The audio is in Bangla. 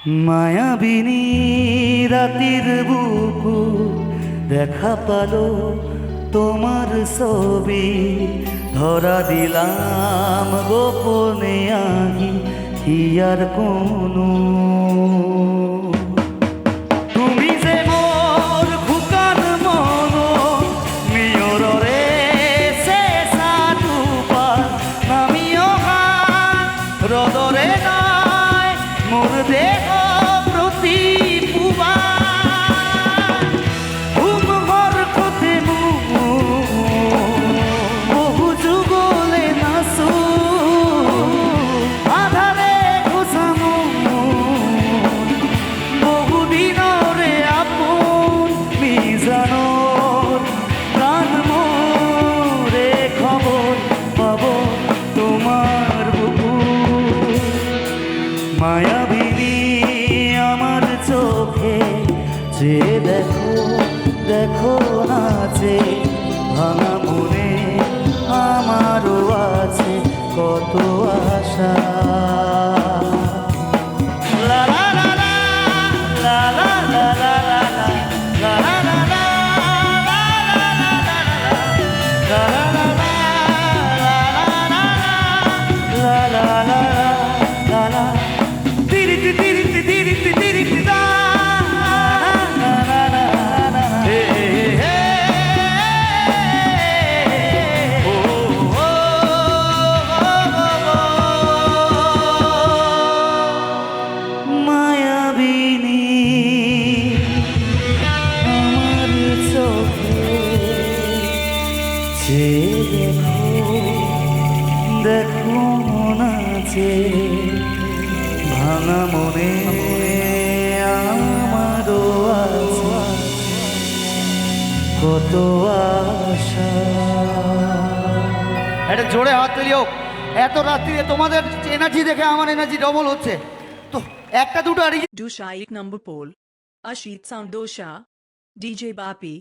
মায়াবিনী রাতির বুকু দেখা পালো তোমার ছবি ধরা দিলাম গোপনে আহি হিয়ার কোনো তুমি যে মোর খুকার মন মিয়রে সে সাধুপা নামিও রদরে নয় মোর দেহ প্রতি পুবা ঘর কোথে বহু যুগলে নাসু আধারে ঘোষামু বহুদিনরে আপন মিজানোর প্রাণ মোরে খবর পাব তোমার বুকু মায়াবিনী আমার চোখে যে দেখো দেখো নাচে ভাঙা মনে আমারও আছে কত আশা লা লা লা লা লা লা লা লা লা লা লা মায়াবিনী আমার চোখে যে দেখো দেখো নাচে ভাঙা মনে আমারও আছে কত আশা। একটা জোরে হাত তুলি হোক। এত রাত্রিরে তোমাদের এনার্জি দেখে আমার এনার্জি ডবল হচ্ছে। তো একটা দুটো আর Dusha 1 number poll. Ashit Sound Dosha. DJ Bapi.